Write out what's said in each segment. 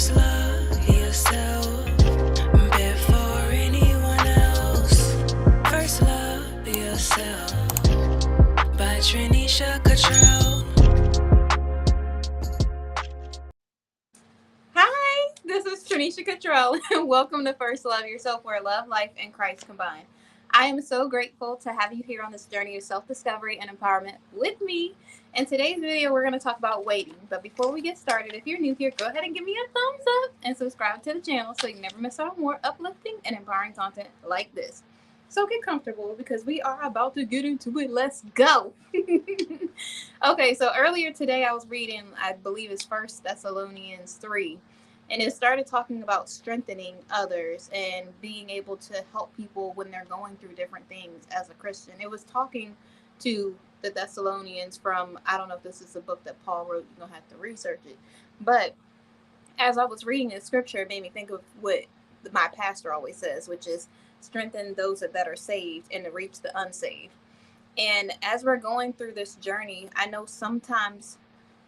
First love yourself before anyone else. First love yourself by Trinisha Cottrell. Hi, this is Trinisha Cottrell, and welcome to First Love Yourself, where love, life, and Christ combine. I am so grateful to have you here on this journey of self-discovery and empowerment with me. In today's video, we're going to talk about waiting. But before we get started, if you're new here, go ahead and give me a thumbs up and subscribe to the channel so you never miss out on more uplifting and empowering content like this. So get comfortable because we are about to get into it. Let's go. Okay, so earlier today I was reading, I believe it's First Thessalonians 3, and it started talking about strengthening others and being able to help people when they're going through different things as a Christian. It was talking to the Thessalonians from, I don't know if this is a book that Paul wrote, you're going to have to research it. But as I was reading the scripture, it made me think of what my pastor always says, which is strengthen those that are saved and to reach the unsaved. And as we're going through this journey, I know sometimes,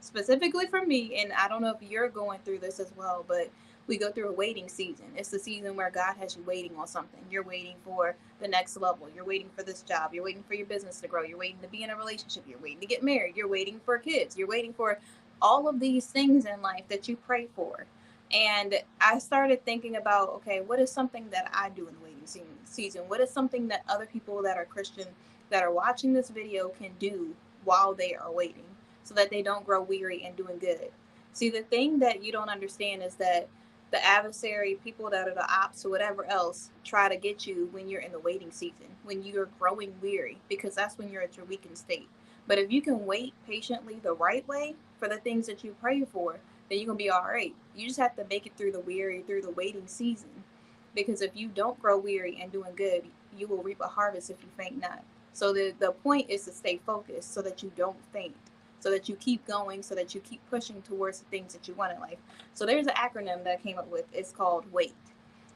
specifically for me, and I don't know if you're going through this as well, but we go through a waiting season. It's the season where God has you waiting on something. You're waiting for the next level. You're waiting for this job. You're waiting for your business to grow. You're waiting to be in a relationship. You're waiting to get married. You're waiting for kids. You're waiting for all of these things in life that you pray for. And I started thinking about, okay, what is something that I do in the waiting season? What is something that other people that are Christian that are watching this video can do while they are waiting so that they don't grow weary and doing good? See, the thing that you don't understand is that the adversary, people that are the ops or whatever else, try to get you when you're in the waiting season, when you're growing weary, because that's when you're at your weakened state. But if you can wait patiently the right way for the things that you pray for, then you're going to be all right. You just have to make it through the weary, through the waiting season. Because if you don't grow weary and doing good, you will reap a harvest if you faint not. So the point is to stay focused so that you don't faint, so that you keep going, so that you keep pushing towards the things that you want in life. So there's an acronym that I came up with. It's called WAIT.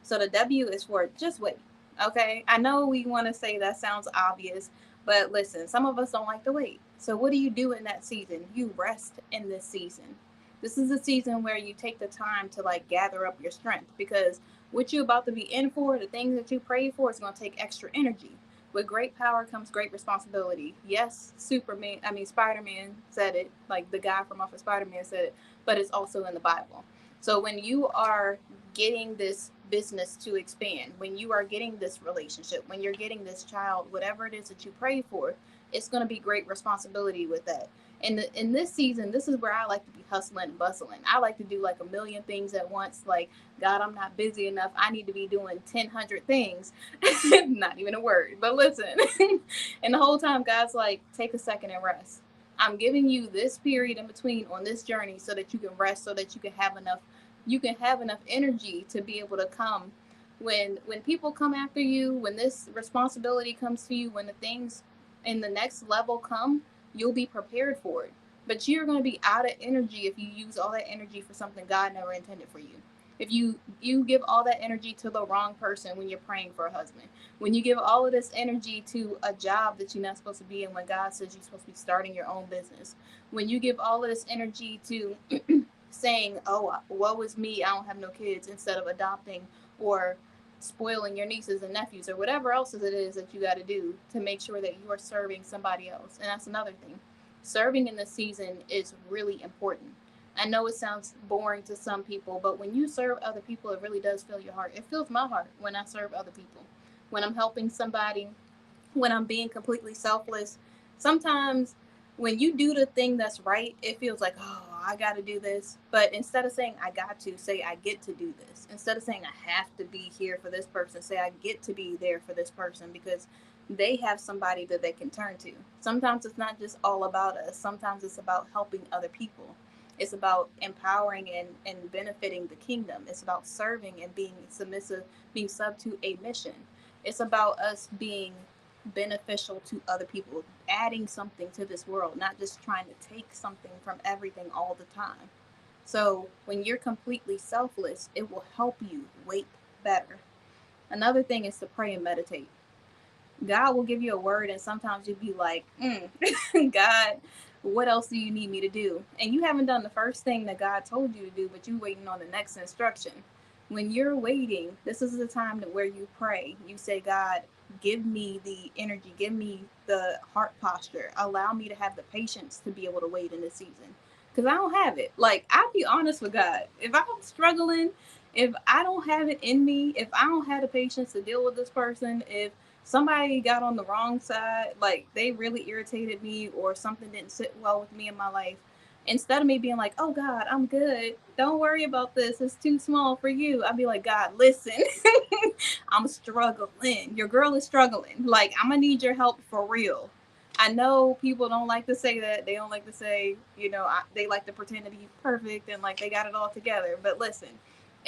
So the W is for just wait. Okay, I know we want to say that sounds obvious, but listen, some of us don't like to wait. So what do you do in that season? You rest in this season. This is a season where you take the time to like gather up your strength, because what you're about to be in for, the things that you pray for, is going to take extra energy. With great power comes great responsibility. Yes, Spider-Man said it, like the guy from off of Spider-Man said it, but it's also in the Bible. So when you are getting this business to expand, when you are getting this relationship, when you're getting this child, whatever it is that you pray for, it's going to be great responsibility with that. And in this season, this is where I like to be hustling and bustling. I like to do like a million things at once. Like, God, I'm not busy enough. I need to be doing 1,000 things. Not even a word, but listen. And the whole time, God's like, take a second and rest. I'm giving you this period in between on this journey so that you can rest, so that you can have enough energy to be able to come when people come after you, when this responsibility comes to you, when the things in the next level come, you'll be prepared for it. But you're going to be out of energy if you use all that energy for something God never intended for you. If you give all that energy to the wrong person when you're praying for a husband, when you give all of this energy to a job that you're not supposed to be in, when God says you're supposed to be starting your own business, when you give all of this energy to saying, oh, woe is me, I don't have no kids, instead of adopting or spoiling your nieces and nephews or whatever else it is that you got to do to make sure that you are serving somebody else. And that's another thing. Serving in this season is really important. I know it sounds boring to some people, but when you serve other people, it really does fill your heart. It fills my heart when I serve other people. When I'm helping somebody, when I'm being completely selfless. Sometimes when you do the thing that's right, it feels like, oh, I got to do this. But instead of saying I got to, say I get to do this. Instead of saying I have to be here for this person, say I get to be there for this person, because they have somebody that they can turn to. Sometimes it's not just all about us. Sometimes it's about helping other people. It's about empowering and benefiting the kingdom. It's about serving and being submissive, being sub to a mission. It's about us being beneficial to other people, adding something to this world, not just trying to take something from everything all the time. So when you're completely selfless, it will help you wait better. Another thing is to pray and meditate. God will give you a word, and sometimes you'll be like, God, What else do you need me to do? And you haven't done the first thing that God told you to do, but you waiting on the next instruction. When you're waiting, this is the time where you pray. You say, God, give me the energy, give me the heart posture, allow me to have the patience to be able to wait in this season. Because I don't have it. Like, I'll be honest with God. If I'm struggling, if I don't have it in me, if I don't have the patience to deal with this person, if somebody got on the wrong side, like they really irritated me or something didn't sit well with me in my life, instead of me being like, oh God, I'm good, don't worry about this, it's too small for you, I'd be like, God, listen, I'm struggling, your girl is struggling, like I'm gonna need your help for real. I know people don't like to say that, they don't like to say, they like to pretend to be perfect and like they got it all together, but listen,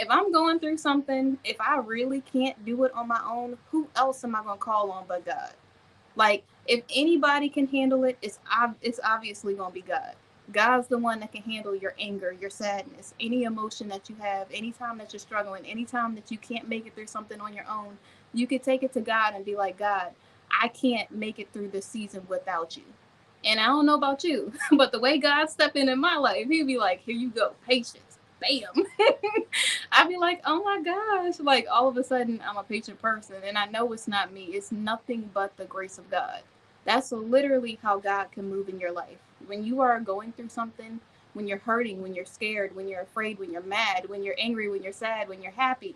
if I'm going through something, if I really can't do it on my own, who else am I going to call on but God? Like, if anybody can handle it, it's obviously going to be God. God's the one that can handle your anger, your sadness, any emotion that you have, anytime that you're struggling, anytime that you can't make it through something on your own, you can take it to God and be like, God, I can't make it through this season without you. And I don't know about you, but the way God stepped in my life, he'd be like, here you go, patience, bam. I'd be like, oh my gosh, like all of a sudden I'm a patient person, and I know it's not me, it's nothing but the grace of God. That's literally how God can move in your life. When you are going through something, when you're hurting, when you're scared, when you're afraid, when you're mad, when you're angry, when you're sad, when you're happy,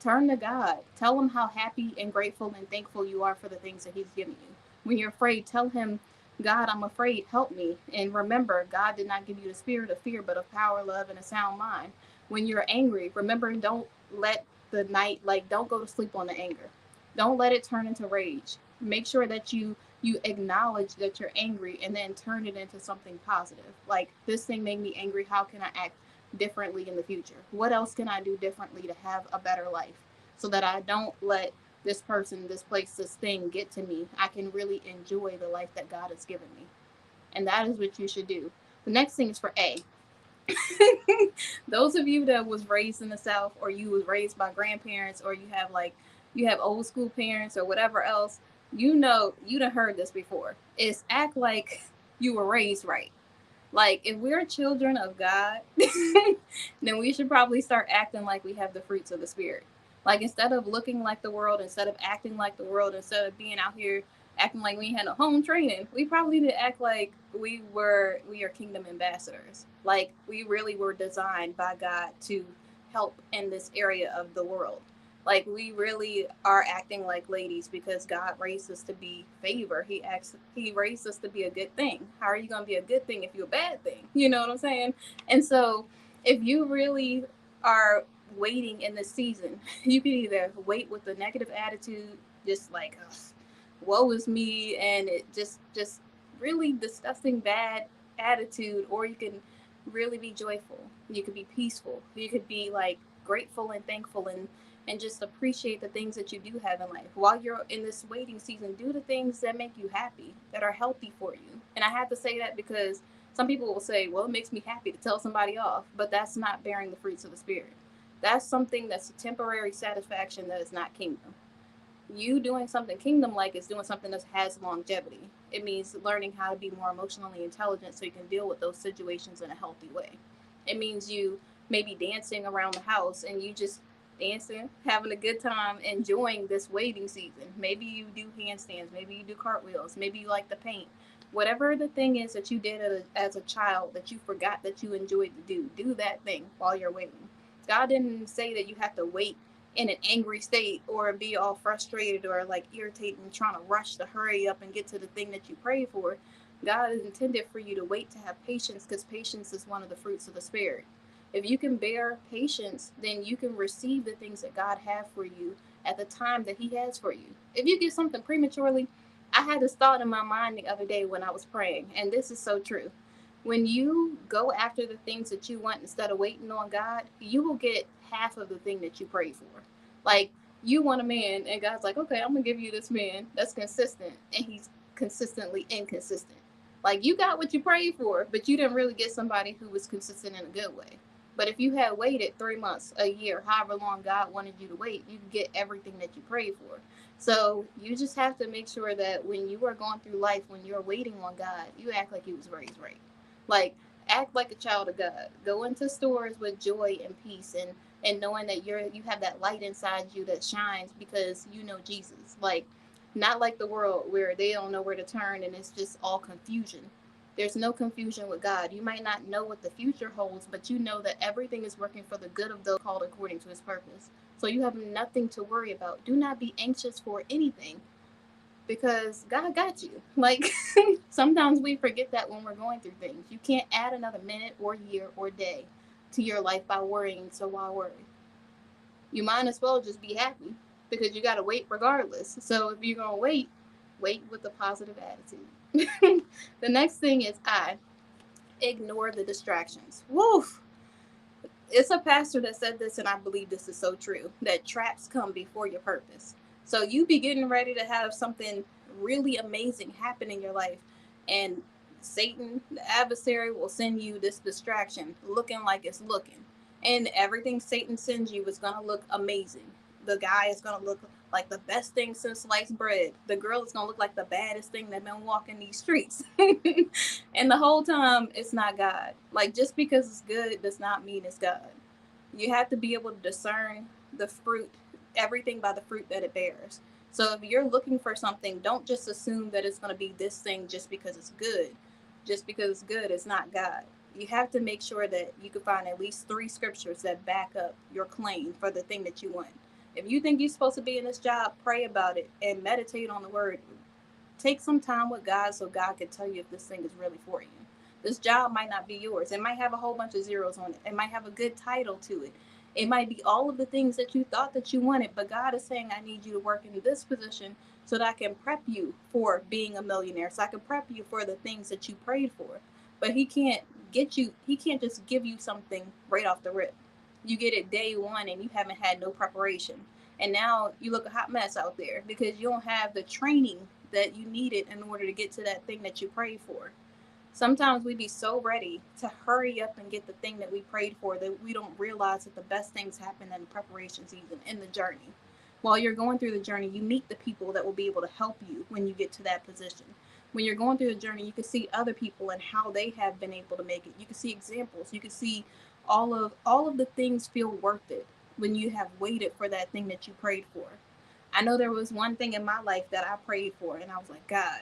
turn to God. Tell him how happy and grateful and thankful you are for the things that he's given you. When you're afraid, tell him, God, I'm afraid, help me. And remember, God did not give you the spirit of fear, but of power, love, and a sound mind. When you're angry, remember, don't let the night, like, don't go to sleep on the anger. Don't let it turn into rage. Make sure that you acknowledge that you're angry and then turn it into something positive. Like, this thing made me angry. How can I act differently in the future? What else can I do differently to have a better life so that I don't let this person, this place, this thing get to me? I can really enjoy the life that God has given me. And that is what you should do. The next thing is for A. Those of you that was raised in the South, or you was raised by grandparents, or you have old school parents or whatever else, you done heard this before. It's act like you were raised right. Like, if we're children of God, then we should probably start acting like we have the fruits of the Spirit. Like, instead of looking like the world, instead of acting like the world, instead of being out here acting like we had no home training, we probably need to act like we are kingdom ambassadors. Like, we really were designed by God to help in this area of the world. Like, we really are acting like ladies because God raised us to be favor. He raised us to be a good thing. How are you gonna be a good thing if you're a bad thing? You know what I'm saying? And so, if you really are waiting in this season, you can either wait with a negative attitude, just like, ugh, woe is me, and it just really disgusting bad attitude, or you can really be joyful. You could be peaceful. You could be like grateful and thankful, and just appreciate the things that you do have in life. While you're in this waiting season, do the things that make you happy, that are healthy for you. And I have to say that because some people will say, well, it makes me happy to tell somebody off, but that's not bearing the fruits of the Spirit. That's something that's a temporary satisfaction that is not kingdom. You doing something kingdom like is doing something that has longevity. It means learning how to be more emotionally intelligent so you can deal with those situations in a healthy way. It means you maybe dancing around the house and you just dancing, having a good time, enjoying this waiting season. Maybe you do handstands, maybe you do cartwheels, maybe you like to paint. Whatever the thing is that you did as a child that you forgot that you enjoyed to do that thing while you're waiting. God didn't say that you have to wait in an angry state or be all frustrated or like irritated and trying to rush to hurry up and get to the thing that you pray for. God is intended for you to wait to have patience because patience is one of the fruits of the Spirit. If you can bear patience, then you can receive the things that God has for you at the time that He has for you. If you get something prematurely, I had this thought in my mind the other day when I was praying, and this is so true. When you go after the things that you want instead of waiting on God, you will get half of the thing that you pray for. Like, you want a man, and God's like, okay, I'm gonna give you this man that's consistent, and he's consistently inconsistent. Like, you got what you prayed for, but you didn't really get somebody who was consistent in a good way. But if you had waited 3 months, a year, however long God wanted you to wait, you could get everything that you prayed for. So you just have to make sure that when you are going through life, when you're waiting on God, you act like you was raised right. Like, act like a child of God. Go into stores with joy and peace, and knowing that you have that light inside you that shines because you know Jesus. Like, not like the world where they don't know where to turn and it's just all confusion. There's no confusion with God. You might not know what the future holds, but you know that everything is working for the good of those called according to his purpose. So you have nothing to worry about. Do not be anxious for anything because God got you. Like, sometimes we forget that when we're going through things. You can't add another minute or year or day to your life by worrying. So why worry? You might as well just be happy because you got to wait regardless. So if you're going to wait, wait with a positive attitude. The next thing is ignore the distractions. Woof. It's a pastor that said this, and I believe this is so true, that traps come before your purpose. So you be getting ready to have something really amazing happen in your life, and Satan, the adversary, will send you this distraction looking like it's looking. And everything Satan sends you is going to look amazing. The guy is going to look like the best thing since sliced bread. The girl is going to look like the baddest thing that been walking these streets. And the whole time, it's not God. Like, just because it's good does not mean it's God. You have to be able to discern the fruit, everything by the fruit that it bears. So if you're looking for something, don't just assume that it's going to be this thing just because it's good. Just because it's good, it's not God. You have to make sure that you can find at least 3 scriptures that back up your claim for the thing that you want. If you think you're supposed to be in this job, pray about it and meditate on the word. Take some time with God so God can tell you if this thing is really for you. This job might not be yours. It might have a whole bunch of zeros on it. It might have a good title to it. It might be all of the things that you thought that you wanted, but God is saying, I need you to work in this position so that I can prep you for being a millionaire, so I can prep you for the things that you prayed for. But he can't just give you something right off the rip. You get it day one and you haven't had no preparation. And now you look a hot mess out there because you don't have the training that you needed in order to get to that thing that you prayed for. Sometimes we be so ready to hurry up and get the thing that we prayed for that we don't realize that the best things happen in the preparation season, in the journey. While you're going through the journey, you meet the people that will be able to help you when you get to that position. When you're going through the journey, you can see other people and how they have been able to make it. You can see examples. You can see all of the things feel worth it when you have waited for that thing that you prayed for. I know there was one thing in my life that I prayed for, and I was like, God,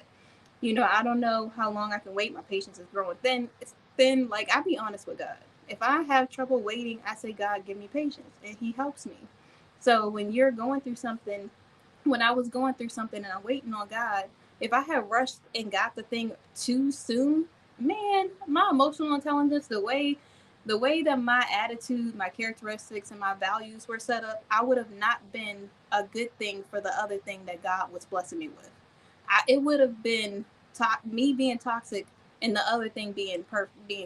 I don't know how long I can wait. My patience is growing thin. It's thin. Like, I'll be honest with God. If I have trouble waiting, I say, God, give me patience, and He helps me. So when you're going through something, when I was going through something and I'm waiting on God, if I had rushed and got the thing too soon, man, my emotional intelligence, the way that my attitude, my characteristics, and my values were set up, I would have not been a good thing for the other thing that God was blessing me with. It would have been me being toxic and the other thing being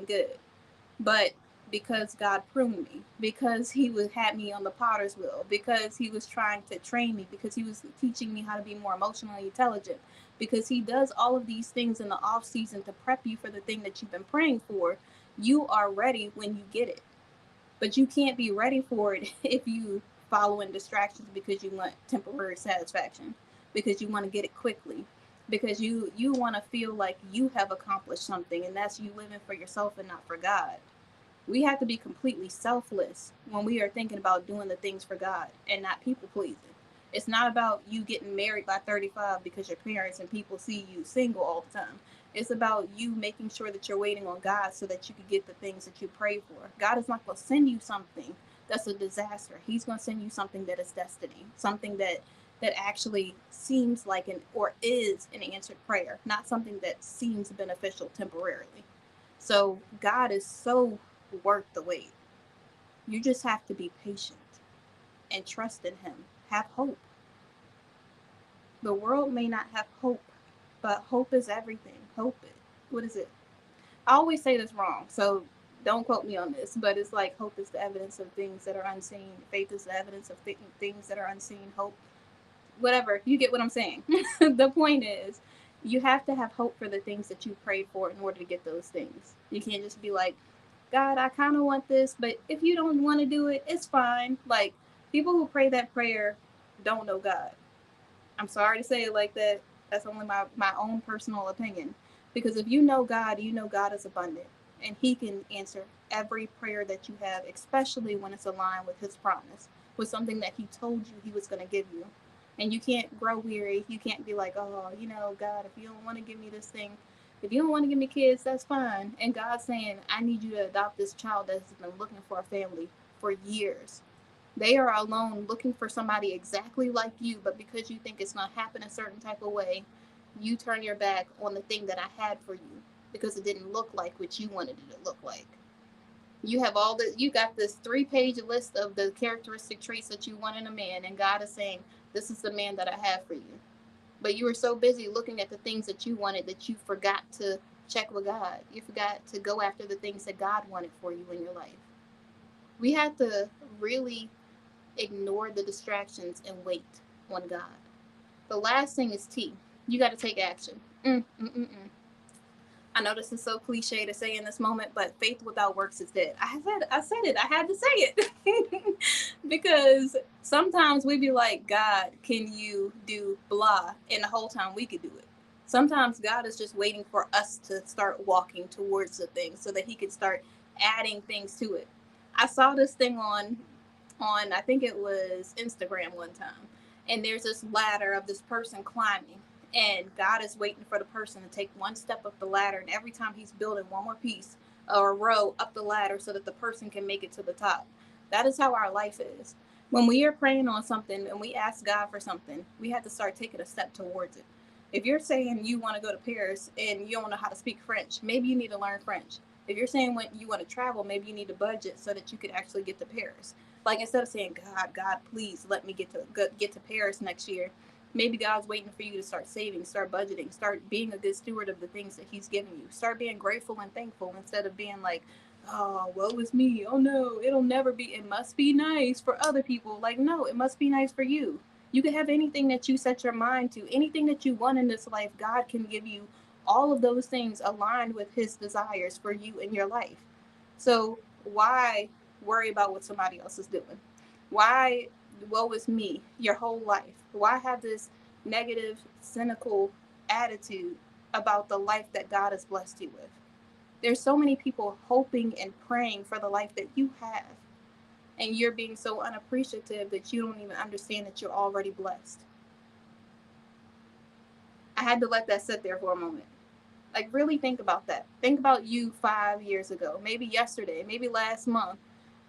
good. But because God pruned me, because He was had me on the potter's wheel, because He was trying to train me, because He was teaching me how to be more emotionally intelligent, because He does all of these things in the off season to prep you for the thing that you've been praying for, you are ready when you get it. But you can't be ready for it if you following distractions because you want temporary satisfaction, because you want to get it quickly, because you want to feel like you have accomplished something, and that's you living for yourself and not for God. We have to be completely selfless when we are thinking about doing the things for God and not people pleasing. It's not about you getting married by 35 because your parents and people see you single all the time. It's about you making sure that you're waiting on God so that you can get the things that you pray for. God is not going to send you something that's a disaster. He's going to send you something that is destiny, something that actually seems like an or is an answered prayer, not something that seems beneficial temporarily. So God is so worth the wait. You just have to be patient and trust in Him. Have hope. The world may not have hope, but hope is everything. What is it? I always say this wrong, so don't quote me on this, but it's like hope is the evidence of things that are unseen. Faith is the evidence of things that are unseen. Hope, whatever. You get what I'm saying. The point is, you have to have hope for the things that you prayed for in order to get those things. You can't just be like, God, I kind of want this, but if you don't want to do it, it's fine. Like, people who pray that prayer don't know God. I'm sorry to say it like that. That's only my own personal opinion. Because if you know God is abundant and He can answer every prayer that you have, especially when it's aligned with His promise, with something that He told you He was going to give you. And you can't grow weary. You can't be like, oh, God, if you don't want to give me this thing, if you don't want to give me kids, that's fine. And God's saying, I need you to adopt this child that's been looking for a family for years. They are alone looking for somebody exactly like you, but because you think it's going to happen a certain type of way, you turn your back on the thing that I had for you because it didn't look like what you wanted it to look like. You got this 3-page list of the characteristic traits that you want in a man, and God is saying, this is the man that I have for you. But you were so busy looking at the things that you wanted that you forgot to check with God. You forgot to go after the things that God wanted for you in your life. We have to really ignore the distractions and wait on God. The last thing is T. You got to take action. I know this is so cliche to say in this moment, but faith without works is dead. I said it. I had to say it. Because sometimes we be like, God, can you do blah? And the whole time we could do it. Sometimes God is just waiting for us to start walking towards the thing so that He can start adding things to it. I saw this thing on I think it was Instagram one time, and there's this ladder of this person climbing, and God is waiting for the person to take one step up the ladder, and every time He's building one more piece or row up the ladder so that the person can make it to the top. That is how our life is. When we are praying on something and we ask God for something, we have to start taking a step towards it. If you're saying you want to go to Paris and you don't know how to speak French, maybe you need to learn French. If you're saying when you want to travel, maybe you need a budget so that you could actually get to Paris. Like, instead of saying, God, please let me get to Paris next year, maybe God's waiting for you to start saving, start budgeting, start being a good steward of the things that He's given you. Start being grateful and thankful instead of being like, oh, woe is me. Oh no, it'll never be. It must be nice for other people. Like, no, it must be nice for you. You can have anything that you set your mind to, anything that you want in this life. God can give you all of those things aligned with His desires for you in your life. So why worry about what somebody else is doing? Why woe is me your whole life? Why have this negative, cynical attitude about the life that God has blessed you with? There's so many people hoping and praying for the life that you have, and you're being so unappreciative that you don't even understand that you're already blessed. I had to let that sit there for a moment. Like, really think about that. Think about you 5 years ago, maybe yesterday, maybe last month,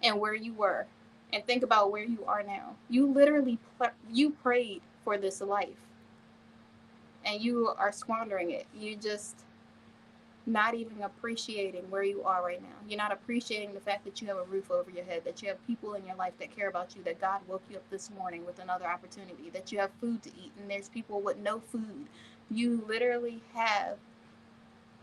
and where you were. And think about where you are now. You literally you prayed for this life, and you are squandering it. You just not even appreciating where you are right now. You're not appreciating the fact that you have a roof over your head, that you have people in your life that care about you, that God woke you up this morning with another opportunity, that you have food to eat, and there's people with no food. You literally have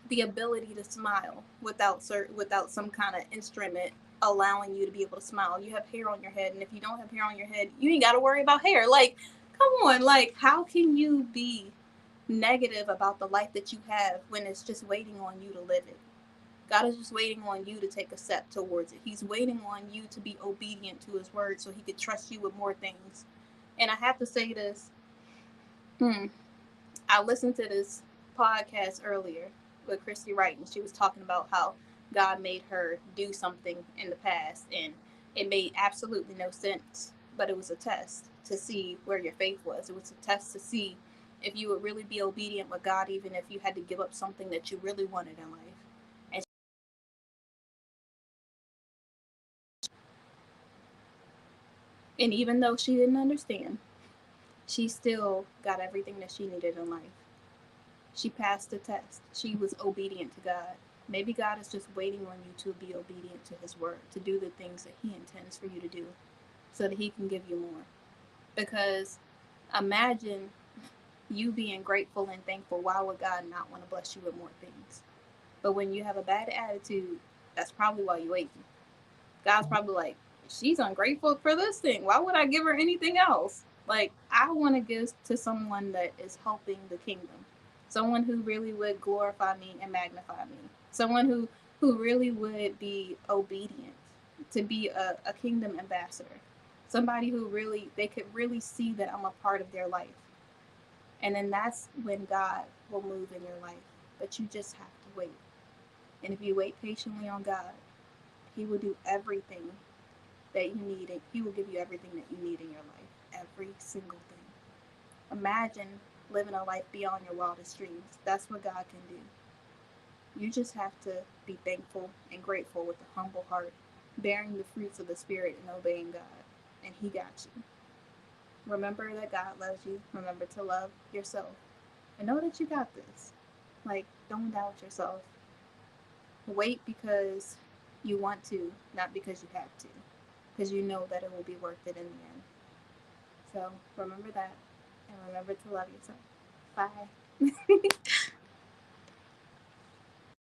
the ability to smile without some kind of instrument allowing you to be able to smile. You have hair on your head, and if you don't have hair on your head, you ain't got to worry about hair. Like, come on, like, how can you be negative about the life that you have when it's just waiting on you to live it? God is just waiting on you to take a step towards it. He's waiting on you to be obedient to His word so He could trust you with more things. And I have to say this. I listened to this podcast earlier with Christy Wright, and she was talking about how God made her do something in the past, and it made absolutely no sense. But it was a test to see where your faith was. It was a test to see if you would really be obedient with God, even if you had to give up something that you really wanted in life. And even though she didn't understand, she still got everything that she needed in life. She passed the test. She was obedient to God. Maybe God is just waiting on you to be obedient to His word, to do the things that He intends for you to do so that He can give you more. Because imagine you being grateful and thankful. Why would God not want to bless you with more things? But when you have a bad attitude, that's probably why you're waiting. God's probably like, she's ungrateful for this thing. Why would I give her anything else? Like, I want to give to someone that is helping the kingdom. Someone who really would glorify me and magnify me. Someone who who really would be obedient, to be a kingdom ambassador, somebody who really, they could really see that I'm a part of their life. And then that's when God will move in your life. But you just have to wait. And if you wait patiently on God, He will do everything that you need. And He will give you everything that you need in your life. Every single thing. Imagine living a life beyond your wildest dreams. That's what God can do. You just have to be thankful and grateful with a humble heart, bearing the fruits of the Spirit and obeying God. And He got you. Remember that God loves you. Remember to love yourself. And know that you got this. Like, don't doubt yourself. Wait because you want to, not because you have to. Because you know that it will be worth it in the end. So remember that. And remember to love yourself. Bye.